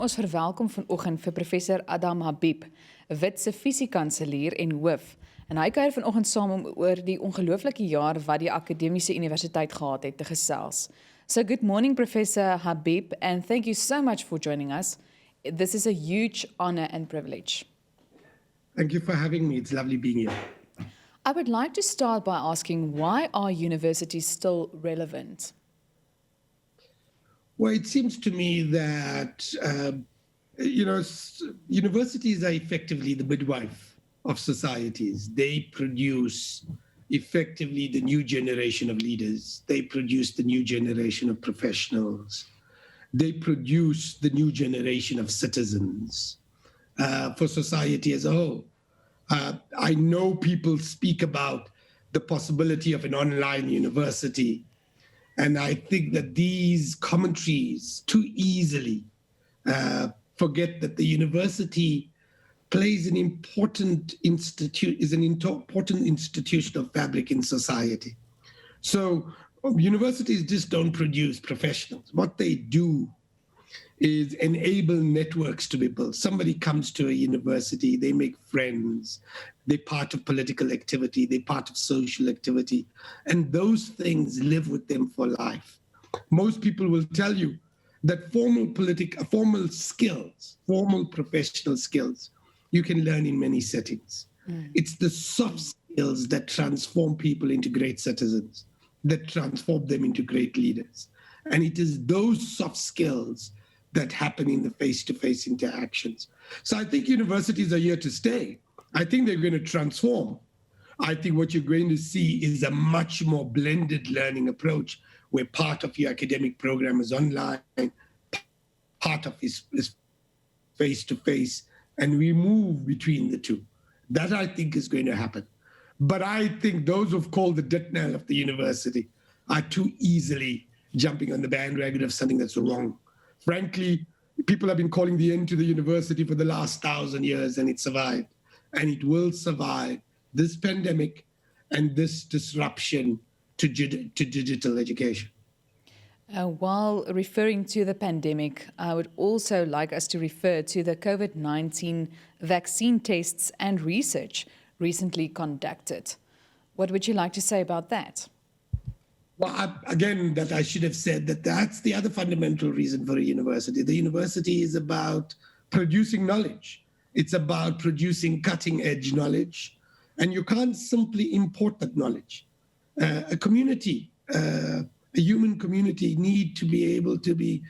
ons verwelkom vanoggend vir professor Habib, Wits se Vise-kanselier en Hoof. En hy kuier vanoggend saam om oor die ongelooflike jaar wat die Akademiese Universiteit gehad het te gesels. So good morning, Professor Habib, and thank you so much for joining us. This is a huge honor and privilege. Thank you for having me. It's lovely being here. I would like to start by asking, why are universities still relevant? Well, it seems to me that, universities are effectively the midwife of societies. They produce effectively the new generation of leaders. They produce the new generation of professionals. They produce the new generation of citizens for society as a whole. I know people speak about the possibility of an online university, and I think that these commentaries too easily forget that the university plays an important important institutional fabric in society. So universities just don't produce professionals. What they do is enable networks to be built. Somebody comes to a university, they make friends, they're part of political activity, they're part of social activity, and those things live with them for life. Most people will tell you that formal skills, formal professional skills, you can learn in many settings. It's the soft skills that transform people into great citizens, that transform them into great leaders. And it is those soft skills that happen in the face-to-face interactions. So I think universities are here to stay. I think they're going to transform. I think what you're going to see is a much more blended learning approach where part of your academic program is online, part of it is face-to-face, and we move between the two. That I think is going to happen. But I think those who've called the death knell of the university are too easily jumping on the bandwagon of something that's wrong. Frankly, people have been calling the end to the university for the last 1,000 years, and it survived. And it will survive this pandemic and this disruption to digital education. While referring to the pandemic, I would also like us to refer to the COVID-19 vaccine tests and research recently conducted. What would you like to say about that? Well, again, that I should have said that's the other fundamental reason for a university. The university is about producing knowledge. It's about producing cutting-edge knowledge. And you can't simply import that knowledge. A community, a human community need to be able to be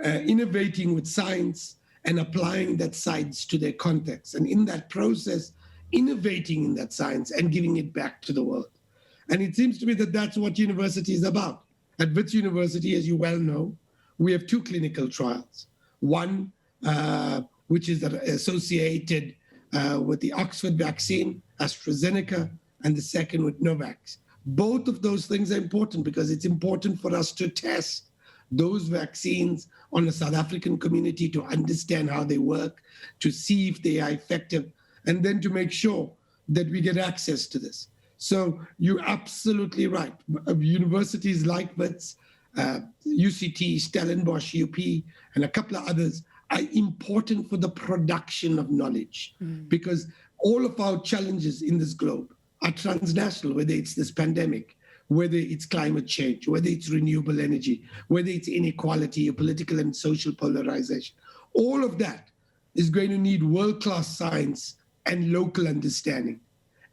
innovating with science and applying that science to their context. And in that process, innovating in that science and giving it back to the world. And it seems to me that that's what university is about. At Wits University, as you well know, we have 2 clinical trials. One, which is associated with the Oxford vaccine, AstraZeneca, and the second with Novavax. Both of those things are important because it's important for us to test those vaccines on the South African community to understand how they work, to see if they are effective, and then to make sure that we get access to this. So you're absolutely right. Universities like Wits, UCT, Stellenbosch, UP, and a couple of others are important for the production of knowledge because all of our challenges in this globe are transnational, whether it's this pandemic, whether it's climate change, whether it's renewable energy, whether it's inequality or political and social polarization. All of that is going to need world-class science and local understanding.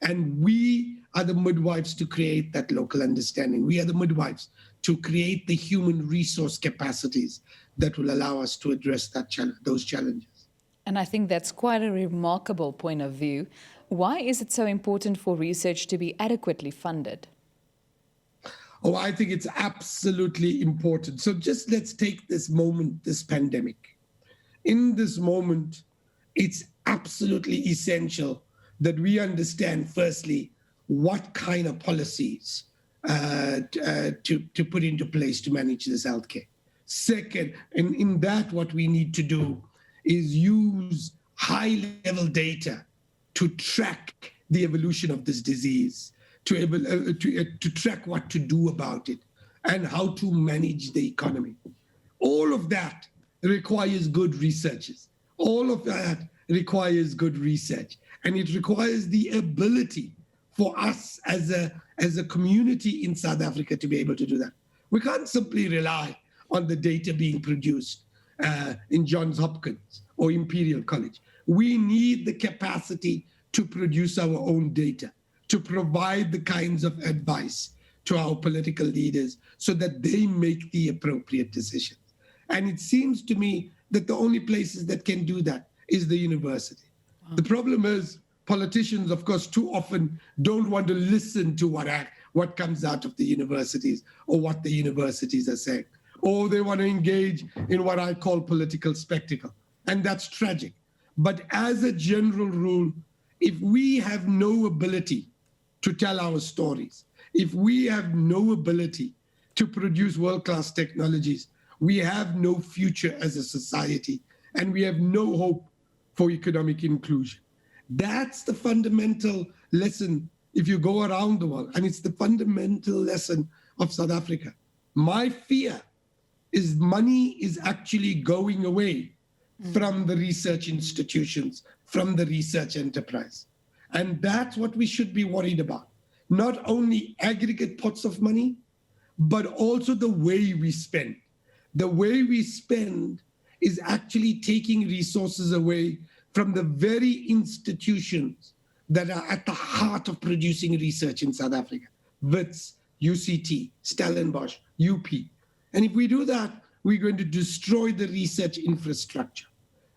And we are the midwives to create that local understanding. We are the midwives to create the human resource capacities that will allow us to address those challenges. And I think that's quite a remarkable point of view. Why is it so important for research to be adequately funded? Oh, I think it's absolutely important. So just let's take this moment, this pandemic. In this moment, it's absolutely essential that we understand, firstly, what kind of policies to put into place to manage this healthcare. Second, and in that, what we need to do is use high-level data to track the evolution of this disease, to track what to do about it, and how to manage the economy. All of that requires good researchers. All of that requires good research. And it requires the ability for us as a community in South Africa to be able to do that. We can't simply rely on the data being produced in Johns Hopkins or Imperial College. We need the capacity to produce our own data, to provide the kinds of advice to our political leaders so that they make the appropriate decisions. And it seems to me that the only places that can do that is the university. The problem is politicians, of course, too often don't want to listen to what comes out of the universities or what the universities are saying. Or they want to engage in what I call political spectacle. And that's tragic. But as a general rule, if we have no ability to tell our stories, if we have no ability to produce world-class technologies, we have no future as a society, and we have no hope for economic inclusion. That's the fundamental lesson if you go around the world, and it's the fundamental lesson of South Africa. My fear is money is actually going away from the research institutions, from the research enterprise. And that's what we should be worried about. Not only aggregate pots of money, but also the way we spend. The way we spend is actually taking resources away from the very institutions that are at the heart of producing research in South Africa. Wits, UCT, Stellenbosch, UP. And if we do that, we're going to destroy the research infrastructure.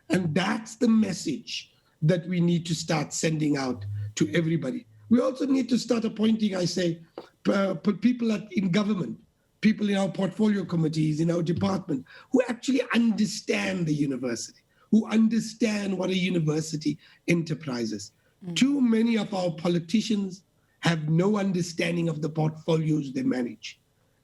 And that's the message that we need to start sending out to everybody. We also need to start appointing, I say, people in government, people in our portfolio committees, in our department, who actually understand the university, who understand what a university enterprise is. Too many of our politicians have no understanding of the portfolios they manage.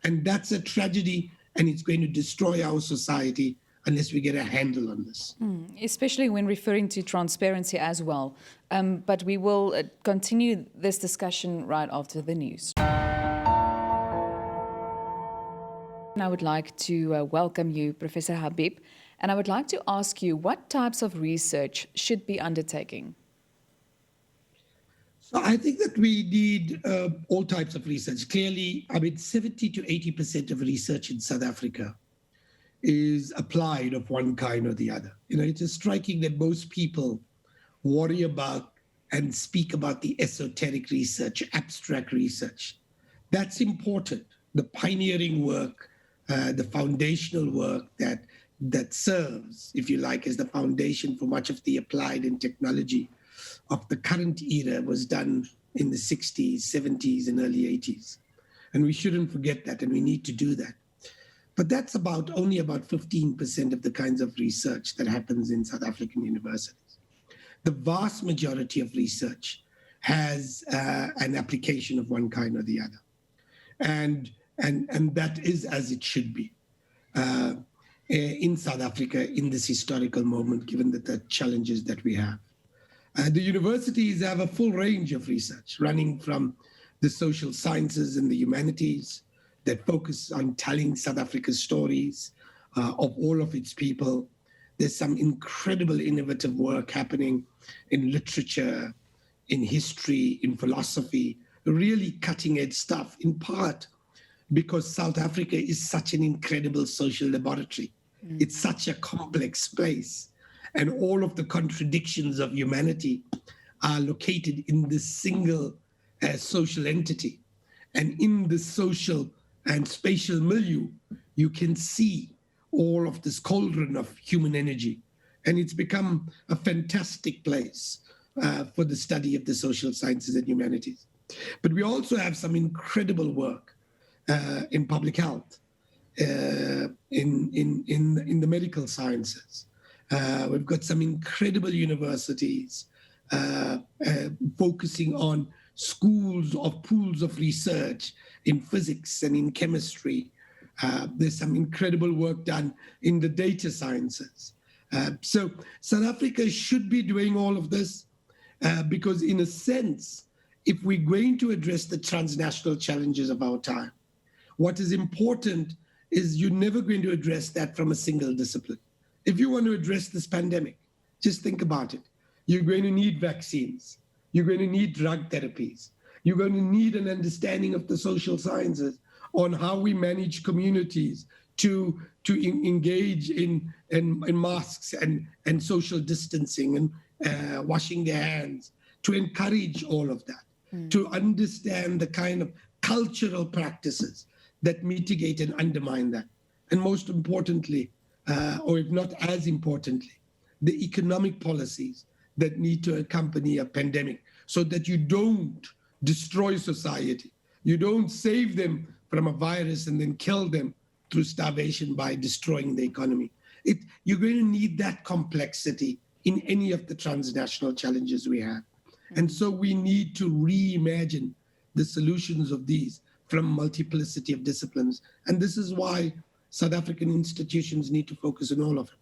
And that's a tragedy, and it's going to destroy our society unless we get a handle on this. Especially when referring to transparency as well. But we will continue this discussion right after the news. And I would like to welcome you, Professor Habib, and I would like to ask you what types of research should be undertaking? So I think that we need all types of research. Clearly, 70 to 80% of research in South Africa is applied of one kind or the other. It is striking that most people worry about and speak about the esoteric research, abstract research. That's important. The pioneering work, the foundational work that serves, if you like, as the foundation for much of the applied and technology of the current era was done in the 60s, 70s, and early 80s. And we shouldn't forget that, and we need to do that. But that's only about 15% of the kinds of research that happens in South African universities. The vast majority of research has an application of one kind or the other. And that is as it should be in South Africa in this historical moment, given the challenges that we have. The universities have a full range of research, running from the social sciences and the humanities that focus on telling South Africa's stories of all of its people. There's some incredible innovative work happening in literature, in history, in philosophy, really cutting edge stuff, in part because South Africa is such an incredible social laboratory. It's such a complex place. And all of the contradictions of humanity are located in this single social entity. And in the social and spatial milieu, you can see all of this cauldron of human energy. And it's become a fantastic place for the study of the social sciences and humanities. But we also have some incredible work in public health, in the medical sciences. We've got some incredible universities focusing on schools of pools of research in physics and in chemistry. There's some incredible work done in the data sciences. So South Africa should be doing all of this because in a sense, if we're going to address the transnational challenges of our time, what is important is you're never going to address that from a single discipline. If you want to address this pandemic, just think about it. You're going to need vaccines. You're going to need drug therapies. You're going to need an understanding of the social sciences on how we manage communities to engage in masks and social distancing and washing their hands, to encourage all of that, to understand the kind of cultural practices that mitigate and undermine that. And most importantly, or if not as importantly, the economic policies that need to accompany a pandemic so that you don't destroy society. You don't save them from a virus and then kill them through starvation by destroying the economy. You're going to need that complexity in any of the transnational challenges we have. And so we need to reimagine the solutions of these from multiplicity of disciplines. And this is why South African institutions need to focus on all of it.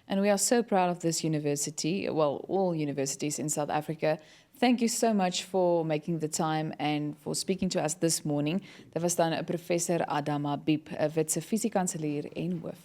And we are so proud of this university, well, all universities in South Africa. Thank you so much for making the time and for speaking to us this morning. Dit was dan Professor Adam Habib, 'n Witse Vise-kanselier en hoof.